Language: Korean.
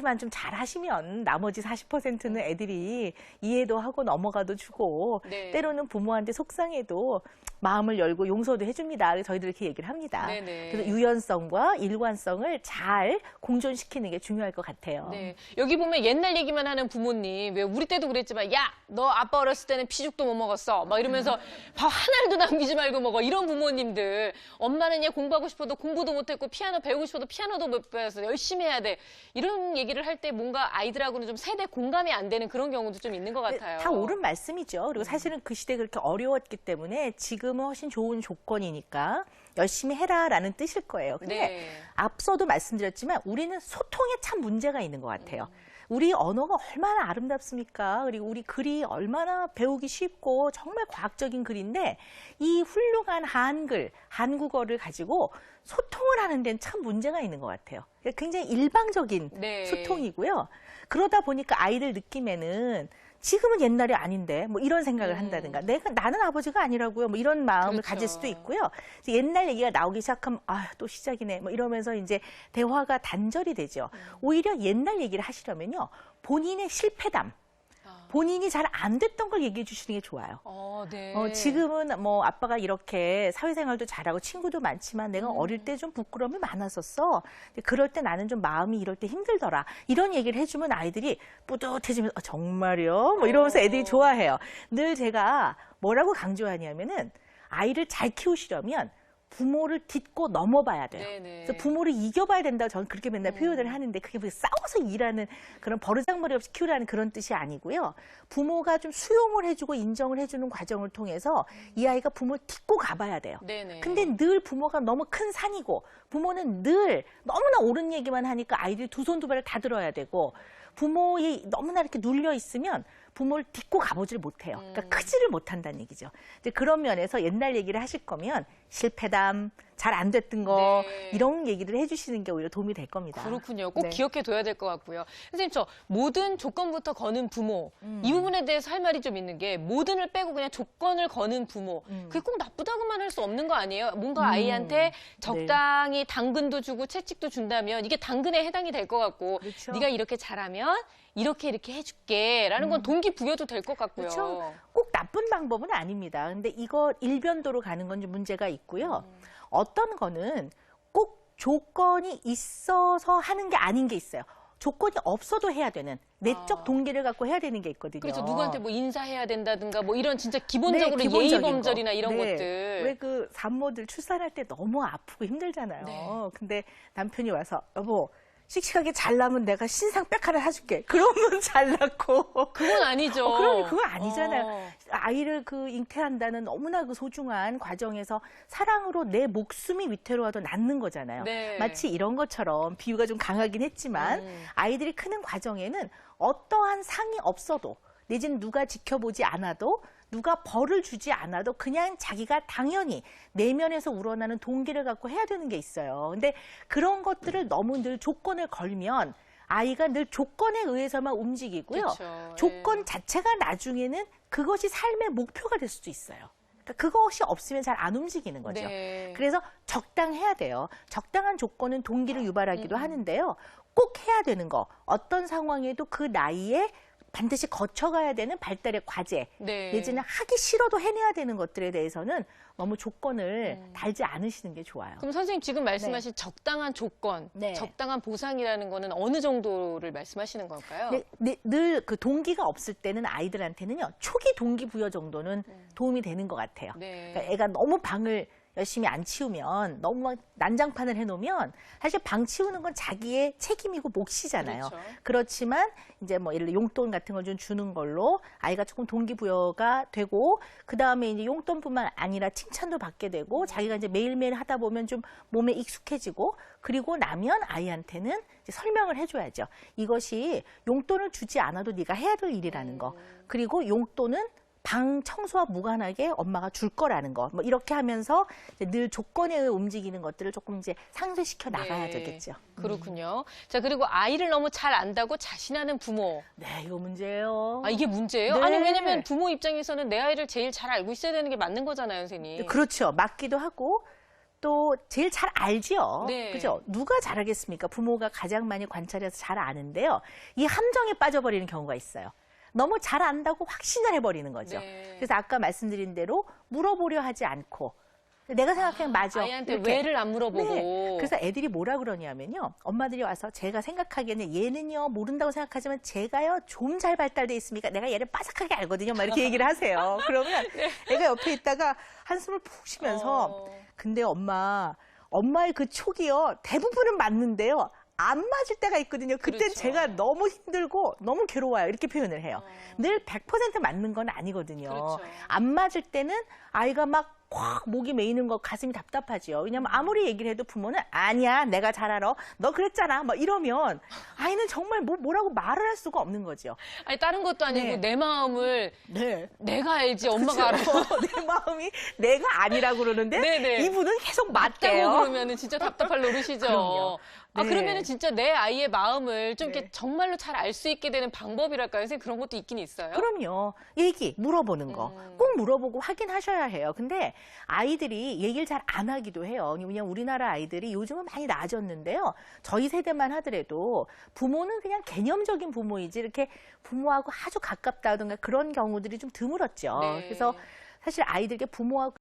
만 좀 잘하시면 나머지 40%는 애들이 이해도 하고 넘어가도 주고 네. 때로는 부모한테 속상해도 마음을 열고 용서도 해줍니다. 그래서 저희들 이렇게 얘기를 합니다. 네네. 그래서 유연성과 일관성을 잘 공존시키는 게 중요할 것 같아요. 네. 여기 보면 옛날 얘기만 하는 부모님, 왜 우리 때도 그랬지만, 야, 너 아빠 어렸을 때는 피죽도 못 먹었어. 막 이러면서 밥 하나도 남기지 말고 먹어. 이런 부모님들. 엄마는 얘 공부하고 싶어도 공부도 못했고, 피아노 배우고 싶어도 피아노도 못 배워서 열심히 해야 돼. 이런 얘기를 할 때 뭔가 아이들하고는 좀 세대 공감이 안 되는 그런 경우도 좀 있는 것 같아요. 다 옳은 말씀이죠. 그리고 사실은 그 시대가 그렇게 어려웠기 때문에 지금은 훨씬 좋은 조건이니까 열심히 해라라는 뜻일 거예요. 근데 네. 앞서도 말씀드렸지만 우리는 소통에 참 문제가 있는 것 같아요. 우리 언어가 얼마나 아름답습니까? 그리고 우리 글이 얼마나 배우기 쉽고 정말 과학적인 글인데 이 훌륭한 한글, 한국어를 가지고 소통을 하는 데는 참 문제가 있는 것 같아요. 굉장히 일방적인 네. 소통이고요. 그러다 보니까 아이들 느낌에는 지금은 옛날이 아닌데 뭐 이런 생각을 한다든가 나는 아버지가 아니라고요 뭐 이런 마음을 그렇죠. 가질 수도 있고요. 옛날 얘기가 나오기 시작하면 아, 또 시작이네 뭐 이러면서 이제 대화가 단절이 되죠. 오히려 옛날 얘기를 하시려면요. 본인의 실패담, 본인이 잘 안 됐던 걸 얘기해 주시는 게 좋아요. 네. 지금은 뭐 아빠가 이렇게 사회생활도 잘하고 친구도 많지만 내가 어릴 때 좀 부끄러움이 많았었어. 근데 그럴 때 나는 좀 마음이 이럴 때 힘들더라. 이런 얘기를 해주면 아이들이 뿌듯해지면서 정말요? 뭐 이러면서 애들이 좋아해요. 늘 제가 뭐라고 강조하냐면은 아이를 잘 키우시려면 부모를 딛고 넘어봐야 돼요. 네네. 그래서 부모를 이겨봐야 된다고 저는 그렇게 맨날 표현을 하는데 그게 뭐 싸워서 일하는 그런 버르장머리 없이 키우라는 그런 뜻이 아니고요. 부모가 좀 수용을 해주고 인정을 해주는 과정을 통해서 이 아이가 부모를 딛고 가봐야 돼요. 네네. 근데 늘 부모가 너무 큰 산이고 부모는 늘 너무나 옳은 얘기만 하니까 아이들이 두 손 두 발을 다 들어야 되고 부모이 너무나 이렇게 눌려 있으면 부모를 딛고 가보질 못해요. 그러니까 크지를 못한다는 얘기죠. 이제 그런 면에서 옛날 얘기를 하실 거면 실패담, 잘 안 됐던 거 네. 이런 얘기를 해주시는 게 오히려 도움이 될 겁니다. 그렇군요. 꼭 네. 기억해둬야 될 것 같고요. 선생님, 저 모든 조건부터 거는 부모, 이 부분에 대해서 할 말이 좀 있는 게 모든을 빼고 그냥 조건을 거는 부모, 그게 꼭 나쁘다고만 할 수 없는 거 아니에요? 뭔가 아이한테 적당히 당근도 주고 채찍도 준다면 이게 당근에 해당이 될 것 같고 그렇죠. 네가 이렇게 잘하면 이렇게 해줄게 라는 건 동기부여도 될 것 같고요. 그렇죠. 꼭 나쁜 방법은 아닙니다. 근데 이거 일변도로 가는 건 좀 문제가 있고요. 어떤 거는 꼭 조건이 있어서 하는 게 아닌 게 있어요. 조건이 없어도 해야 되는 내적 동기를 갖고 해야 되는 게 있거든요. 그래서 누구한테 뭐 인사해야 된다든가 뭐 이런 진짜 기본적으로 기본적인 예의범절이나 거. 이런 네. 것들. 왜 그 산모들 출산할 때 너무 아프고 힘들잖아요. 네. 근데 남편이 와서 여보 씩씩하게 잘 나면 내가 신상 백 하나 사줄게. 그러면 잘 낳고. 그건 아니죠. 그러니 그건 아니잖아요. 아이를 그 잉태한다는 너무나 그 소중한 과정에서 사랑으로 내 목숨이 위태로워도 낳는 거잖아요. 네. 마치 이런 것처럼 비유가 좀 강하긴 했지만 아이들이 크는 과정에는 어떠한 상이 없어도 내지는 누가 지켜보지 않아도 누가 벌을 주지 않아도 그냥 자기가 당연히 내면에서 우러나는 동기를 갖고 해야 되는 게 있어요. 근데 그런 것들을 너무 늘 조건을 걸면 아이가 늘 조건에 의해서만 움직이고요. 그쵸. 조건 자체가 나중에는 그것이 삶의 목표가 될 수도 있어요. 그러니까 그것이 없으면 잘 안 움직이는 거죠. 네. 그래서 적당해야 돼요. 적당한 조건은 동기를 유발하기도 하는데요. 꼭 해야 되는 거. 어떤 상황에도 그 나이에 반드시 거쳐가야 되는 발달의 과제, 네. 내지는 하기 싫어도 해내야 되는 것들에 대해서는 너무 조건을 달지 않으시는 게 좋아요. 그럼 선생님 지금 말씀하신 적당한 조건, 네. 적당한 보상이라는 거는 어느 정도를 말씀하시는 걸까요? 늘 그 동기가 없을 때는 아이들한테는요, 초기 동기부여 정도는 도움이 되는 것 같아요. 네. 그러니까 애가 너무 방을 열심히 안 치우면 너무 막 난장판을 해놓으면 사실 방 치우는 건 자기의 책임이고 몫이잖아요. 그렇죠. 그렇지만 이제 뭐 예를 들어 용돈 같은 걸 좀 주는 걸로 아이가 조금 동기부여가 되고 그 다음에 이제 용돈뿐만 아니라 칭찬도 받게 되고 자기가 이제 매일매일 하다 보면 좀 몸에 익숙해지고 그리고 나면 아이한테는 이제 설명을 해줘야죠. 이것이 용돈을 주지 않아도 네가 해야 될 일이라는 거. 그리고 용돈은 방 청소와 무관하게 엄마가 줄 거라는 거. 뭐 이렇게 하면서 이제 늘 조건에 의해 움직이는 것들을 조금 이제 상쇄시켜 나가야 네. 되겠죠. 그렇군요. 자, 그리고 아이를 너무 잘 안다고 자신하는 부모. 네, 이거 문제예요. 아, 이게 문제예요? 네. 아니, 왜냐면 부모 입장에서는 내 아이를 제일 잘 알고 있어야 되는 게 맞는 거잖아요, 선생님. 그렇죠. 맞기도 하고 또 제일 잘 알지요. 네. 그죠? 누가 잘 알겠습니까? 부모가 가장 많이 관찰해서 잘 아는데요. 이 함정에 빠져버리는 경우가 있어요. 너무 잘 안다고 확신을 해버리는 거죠. 네. 그래서 아까 말씀드린 대로 물어보려 하지 않고 내가 생각하면 맞아. 아이한테 이렇게. 왜를 안 물어보고. 네. 그래서 애들이 뭐라 그러냐면요. 엄마들이 와서 제가 생각하기에는 얘는요 모른다고 생각하지만 제가요 좀 잘 발달돼 있으니까 내가 얘를 빠삭하게 알거든요. 막 이렇게 얘기를 하세요. 그러면 애가 옆에 있다가 한숨을 푹 쉬면서 근데 엄마의 그 촉이요 대부분은 맞는데요. 안 맞을 때가 있거든요. 그땐 그렇죠. 제가 너무 힘들고 너무 괴로워요. 이렇게 표현을 해요. 늘 100% 맞는 건 아니거든요. 그렇죠. 안 맞을 때는 아이가 막 꽉 목이 메이는 거 가슴이 답답하지요. 왜냐면 아무리 얘기를 해도 부모는 아니야 내가 잘 알아. 너 그랬잖아. 막 이러면 아이는 정말 뭐라고 말을 할 수가 없는 거죠. 아니 다른 것도 아니고 네. 내 마음을 네. 내가 알지 엄마가 알아. 내 마음이 내가 아니라고 그러는데 네네. 이분은 계속 맞다고 맞대요. 그러면은 진짜 답답할 노릇이죠. 그럼요. 아 네. 그러면은 진짜 내 아이의 마음을 좀 이렇게 네. 정말로 잘 알 수 있게 되는 방법이랄까요? 선생님 그런 것도 있긴 있어요. 그럼요. 물어보는 거. 꼭 물어보고 확인하셔야 해요. 근데 아이들이 얘기를 잘 안 하기도 해요. 왜냐면 우리나라 아이들이 요즘은 많이 나아졌는데요. 저희 세대만 하더라도 부모는 그냥 개념적인 부모이지 이렇게 부모하고 아주 가깝다든가 그런 경우들이 좀 드물었죠. 네. 그래서 사실 아이들에게 부모하고